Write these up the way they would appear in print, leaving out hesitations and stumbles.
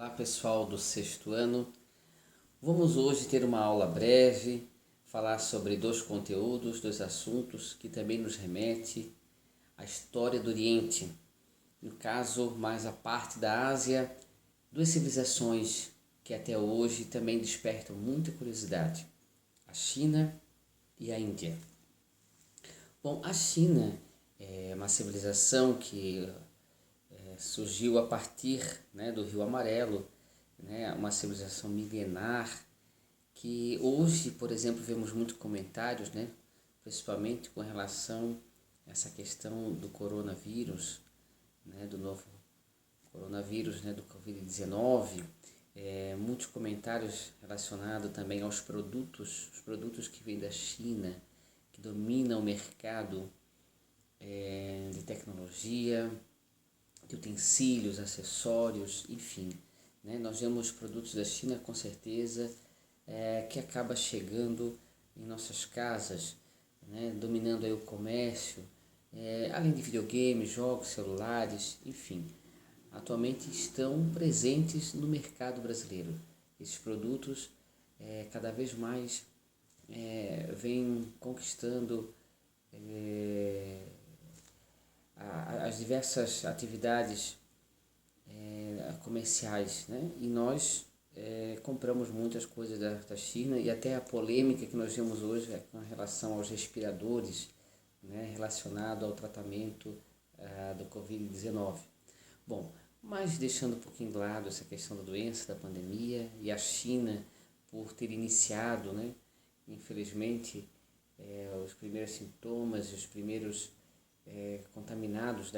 Olá pessoal do sexto ano, vamos hoje ter uma aula breve, falar sobre dois conteúdos, dois assuntos que também nos remete à história do Oriente, no caso mais a parte da Ásia, duas civilizações que até hoje também despertam muita curiosidade, a China e a Índia. Bom, a China é uma civilização que surgiu a partir, do Rio Amarelo, uma civilização milenar que hoje, por exemplo, vemos muitos comentários, principalmente com relação a essa questão do coronavírus, do novo coronavírus, do Covid-19, muitos comentários relacionados também aos produtos, os produtos que vêm da China, que dominam o mercado de tecnologia, de utensílios, acessórios, enfim. Nós vemos produtos da China com certeza que acaba chegando em nossas casas, dominando aí o comércio, além de videogames, jogos, celulares, enfim. Atualmente estão presentes no mercado brasileiro. Esses produtos cada vez mais vêm conquistando as diversas atividades comerciais, e nós compramos muitas coisas da China, e até a polêmica que nós vemos hoje com relação aos respiradores, relacionado ao tratamento do Covid-19. Bom, mas deixando um pouquinho de lado essa questão da doença, da pandemia, e a China por ter iniciado, infelizmente, os primeiros sintomas e os primeiros contaminados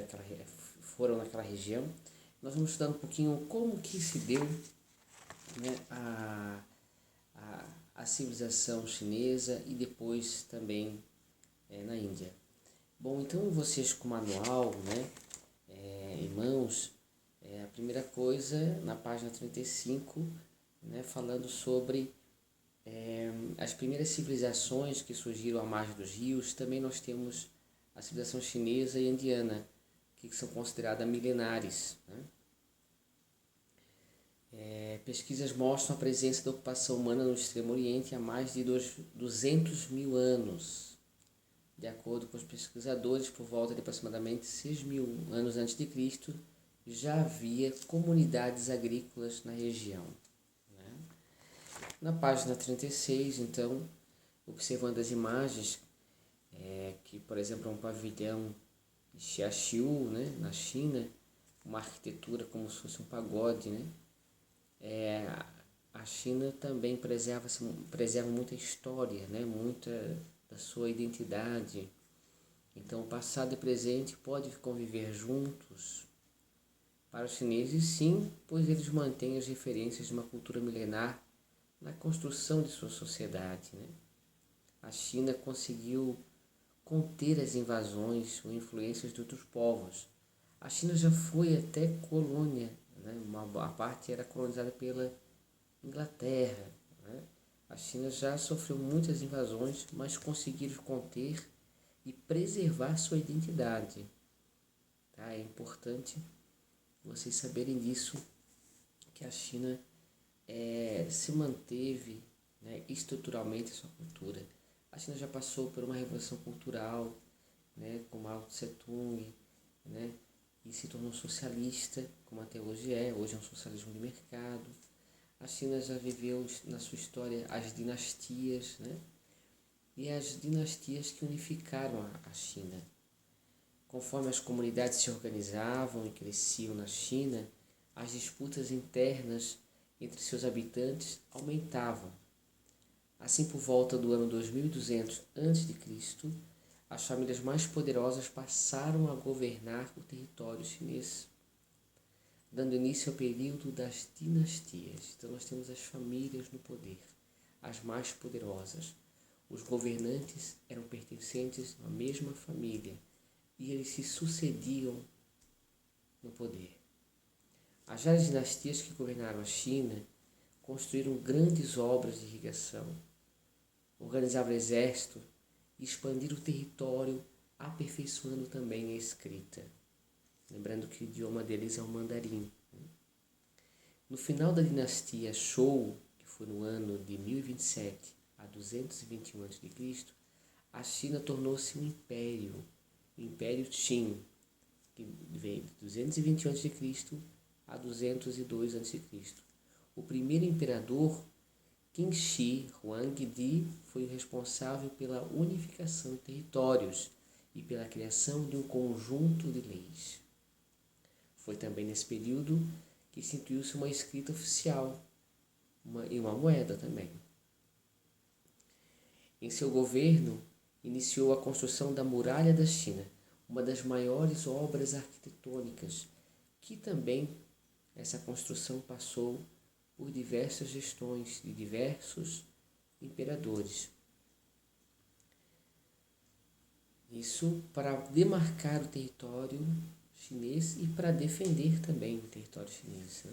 foram naquela região, nós vamos estudar um pouquinho como que se deu a civilização chinesa e depois também na Índia. Bom, então vocês com o manual em mãos, a primeira coisa na página 35, falando sobre as primeiras civilizações que surgiram à margem dos rios. Também nós temos a civilização chinesa e indiana, que são consideradas milenares. Pesquisas mostram a presença da ocupação humana no Extremo Oriente há mais de 200 mil anos. De acordo com os pesquisadores, por volta de aproximadamente 6 mil anos antes de Cristo, já havia comunidades agrícolas na região. Na página 36, então, observando as imagens, que, por exemplo, é um pavilhão de Xiaxiu, na China, uma arquitetura como se fosse um pagode, a China também preserva muita história, muita da sua identidade. Então, passado e presente podem conviver juntos. Para os chineses, sim, pois eles mantêm as referências de uma cultura milenar na construção de sua sociedade. A China conseguiu conter as invasões ou influências de outros povos. A China já foi até colônia, a parte era colonizada pela Inglaterra. A China já sofreu muitas invasões, mas conseguiram conter e preservar sua identidade. É importante vocês saberem disso, que a China se manteve estruturalmente a sua cultura. A China já passou por uma revolução cultural, com Mao Tse Tung, e se tornou socialista, como até hoje é um socialismo de mercado. A China já viveu na sua história as dinastias, e as dinastias que unificaram a China. Conforme as comunidades se organizavam e cresciam na China, as disputas internas entre seus habitantes aumentavam. Assim, por volta do ano 2200 a.C., as famílias mais poderosas passaram a governar o território chinês, dando início ao período das dinastias. Então nós temos as famílias no poder, as mais poderosas. Os governantes eram pertencentes à mesma família e eles se sucediam no poder. As várias dinastias que governaram a China construíram grandes obras de irrigação, organizavam o exército e expandiram o território, aperfeiçoando também a escrita. Lembrando que o idioma deles é o mandarim. No final da dinastia Shou, que foi no ano de 1027 a 221 a.C., a China tornou-se um império, o Império Qin, que veio de 221 a.C. a 202 a.C. O primeiro imperador, Qin Shi Huangdi, foi o responsável pela unificação de territórios e pela criação de um conjunto de leis. Foi também nesse período que instituiu-se uma escrita oficial e uma moeda também. Em seu governo, iniciou a construção da Muralha da China, uma das maiores obras arquitetônicas, que também essa construção passou por diversas gestões de diversos imperadores. Isso para demarcar o território chinês e para defender também o território chinês,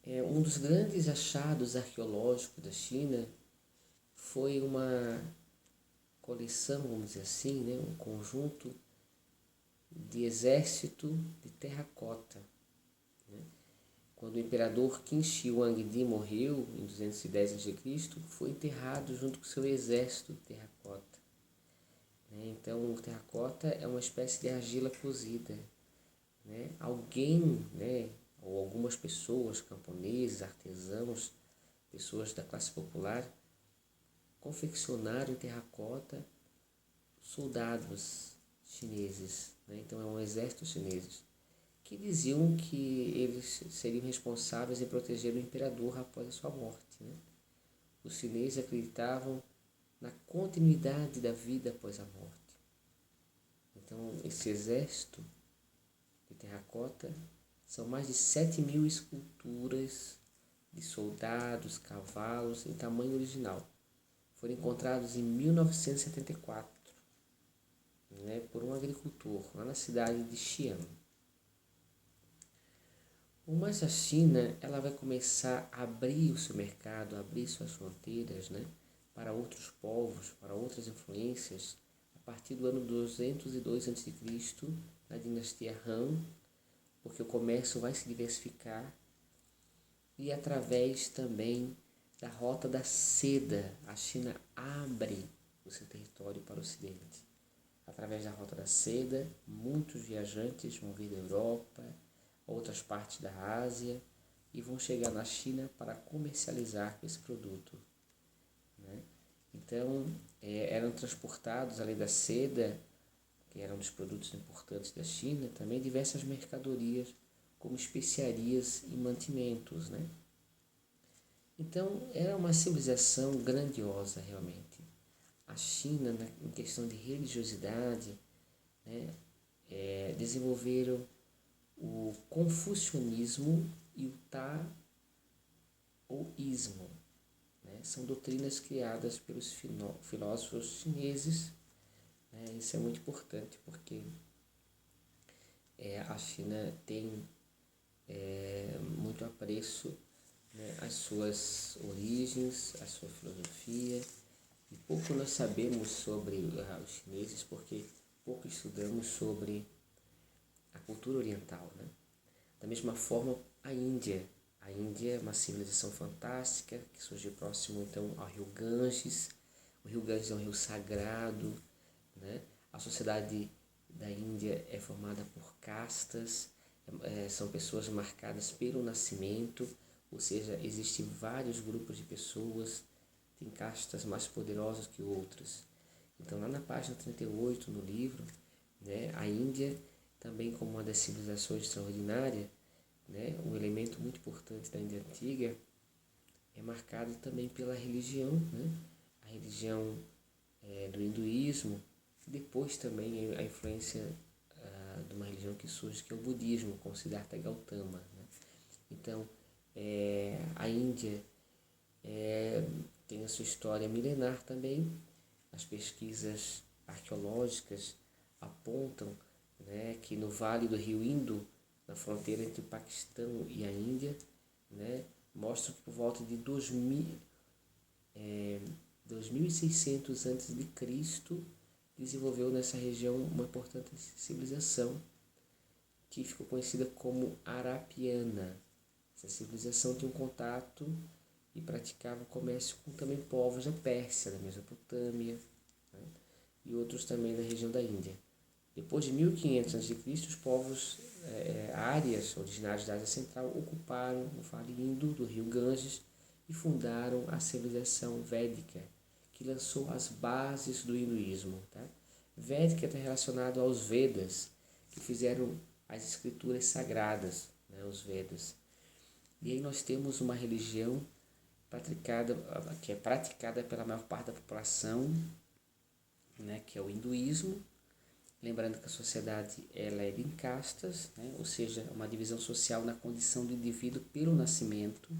né? Um dos grandes achados arqueológicos da China foi uma coleção, vamos dizer assim, né? Um conjunto de exército de terracota, né? Quando o imperador Qin Shi Huangdi morreu em 210 a.C., foi enterrado junto com seu exército de terracota. Então, o terracota é uma espécie de argila cozida, né? Alguém, né, ou algumas pessoas, camponeses, artesãos, pessoas da classe popular, confeccionaram em terracota soldados chineses, né? Então, é um exército chinês, que diziam que eles seriam responsáveis em proteger o imperador após a sua morte, né? Os chineses acreditavam na continuidade da vida após a morte. Então, esse exército de terracota são mais de 7.000 esculturas de soldados, cavalos em tamanho original. Foram encontrados em 1974, né, por um agricultor lá na cidade de Xi'an. Mas a China, ela vai começar a abrir o seu mercado, a abrir suas fronteiras, né, para outros povos, para outras influências, a partir do ano 202 a.C., na dinastia Han, porque o comércio vai se diversificar, e através também da Rota da Seda, a China abre o seu território para o Ocidente. Através da Rota da Seda, muitos viajantes vão vir da Europa, outras partes da Ásia, e vão chegar na China para comercializar esse produto, né? Então, eram transportados, além da seda, que era um dos produtos importantes da China, também diversas mercadorias, como especiarias e mantimentos, né? Então, era uma civilização grandiosa, realmente. A China, em questão de religiosidade, né, desenvolveram o confucionismo e o taoísmo, né? São doutrinas criadas pelos filósofos chineses, né? Isso é muito importante porque a China tem muito apreço, né, às suas origens, à sua filosofia, e pouco nós sabemos sobre os chineses porque pouco estudamos sobre a cultura oriental, né? Da mesma forma, a Índia. A Índia é uma civilização fantástica que surgiu próximo então ao rio Ganges. O rio Ganges é um rio sagrado, né? A sociedade da Índia é formada por castas, são pessoas marcadas pelo nascimento, ou seja, existem vários grupos de pessoas, tem castas mais poderosas que outras. Então, lá na página 38 no livro, né, a Índia, também como uma das civilizações extraordinárias, né, um elemento muito importante da Índia Antiga, é marcado também pela religião, né, a religião do hinduísmo, e depois também a influência de uma religião que surge, que é o budismo, com Siddhartha Gautama, né? Então, a Índia tem a sua história milenar também. As pesquisas arqueológicas apontam, né, que no vale do rio Indo, na fronteira entre o Paquistão e a Índia, né, mostram que por volta de 2600 a.C. desenvolveu nessa região uma importante civilização que ficou conhecida como Arapiana. Essa civilização tinha um contato e praticava o comércio com também povos da Pérsia, da Mesopotâmia, né? E outros também da região da Índia. Depois de 1500 a.C., os povos árias, originários da Ásia Central, ocuparam o Vale Indo do rio Ganges e fundaram a civilização védica, que lançou as bases do hinduísmo. Tá? Védica está relacionado aos Vedas, que fizeram as escrituras sagradas, né, os Vedas. E aí nós temos uma religião que é praticada pela maior parte da população, né, que é o hinduísmo. Lembrando que a sociedade ela é em castas, né, ou seja, uma divisão social na condição do indivíduo pelo nascimento.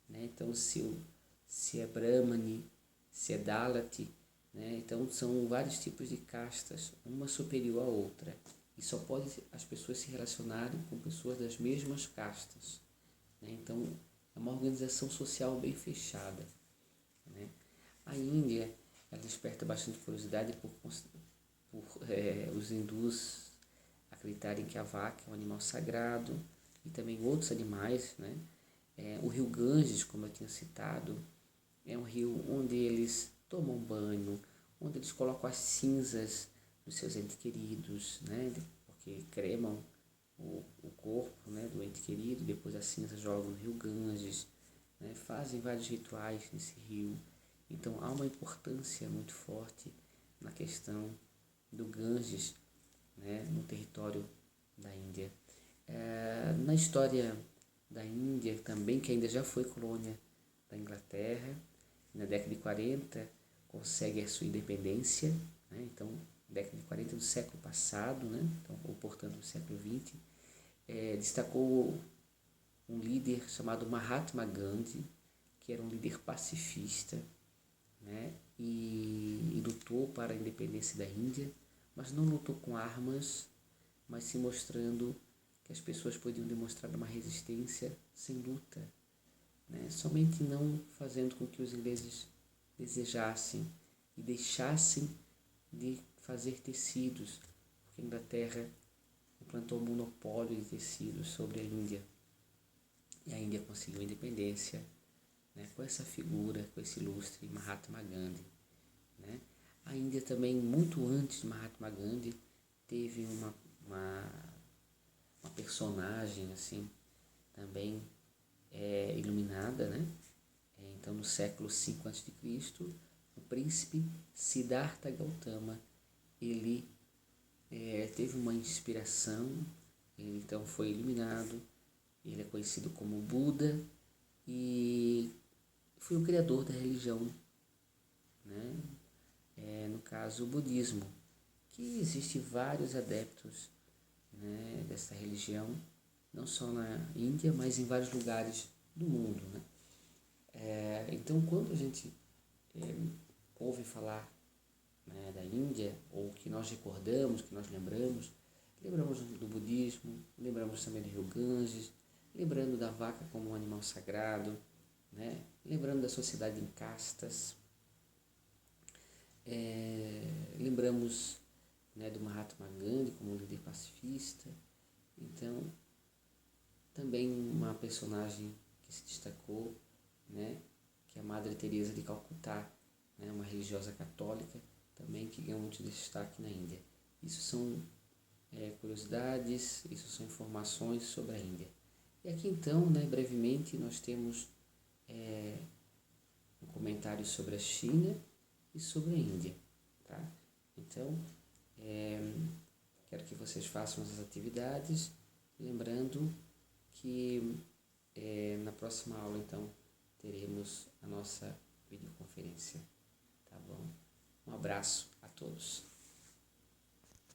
Né? Então, se é Brahmani, se é Dalati, né? Então são vários tipos de castas, uma superior à outra. E só pode as pessoas se relacionarem com pessoas das mesmas castas. Né? Então, é uma organização social bem fechada. Né? A Índia ela desperta bastante curiosidade por os hindus acreditarem que a vaca é um animal sagrado e também outros animais. Né? O rio Ganges, como eu tinha citado, é um rio onde eles tomam banho, onde eles colocam as cinzas dos seus entes queridos, né? Porque cremam o corpo, né, do ente querido, depois a cinza jogam no rio Ganges, né? Fazem vários rituais nesse rio. Então há uma importância muito forte na questão do Ganges, né, no território da Índia. Na história da Índia também, que ainda já foi colônia da Inglaterra, na década de 40 consegue a sua independência, né? Então, década de 40 do século passado, né? Então, ou portanto do século XX, destacou um líder chamado Mahatma Gandhi, que era um líder pacifista, né? E lutou para a independência da Índia, mas não lutou com armas, mas se mostrando que as pessoas podiam demonstrar uma resistência sem luta, né? Somente não fazendo com que os ingleses desejassem e deixassem de fazer tecidos, porque a Inglaterra implantou um monopólio de tecidos sobre a Índia. E a Índia conseguiu a independência, né, com essa figura, com esse ilustre Mahatma Gandhi. Né? A Índia também, muito antes de Mahatma Gandhi, teve uma personagem assim, também iluminada, né? Então, no século V a.C., o príncipe Siddhartha Gautama, ele teve uma inspiração, ele então foi iluminado, ele é conhecido como Buda e foi o criador da religião, né? No caso, o budismo, que existe vários adeptos, né, dessa religião, não só na Índia, mas em vários lugares do mundo, né? Então, quando a gente ouve falar, né, da Índia, ou que nós recordamos, que nós lembramos do budismo, lembramos também do rio Ganges, lembrando da vaca como um animal sagrado, né? Lembrando da sociedade em castas, lembramos, né, do Mahatma Gandhi como um líder pacifista. Então, também uma personagem que se destacou, né, que é a Madre Teresa de Calcutá, né, uma religiosa católica também que ganhou muito destaque na Índia. Isso são curiosidades, isso são informações sobre a Índia. E aqui então, né, brevemente, nós temos um comentário sobre a China e sobre a Índia. Tá? Então, quero que vocês façam as atividades, lembrando que na próxima aula, então, teremos a nossa videoconferência. Tá bom? Um abraço a todos.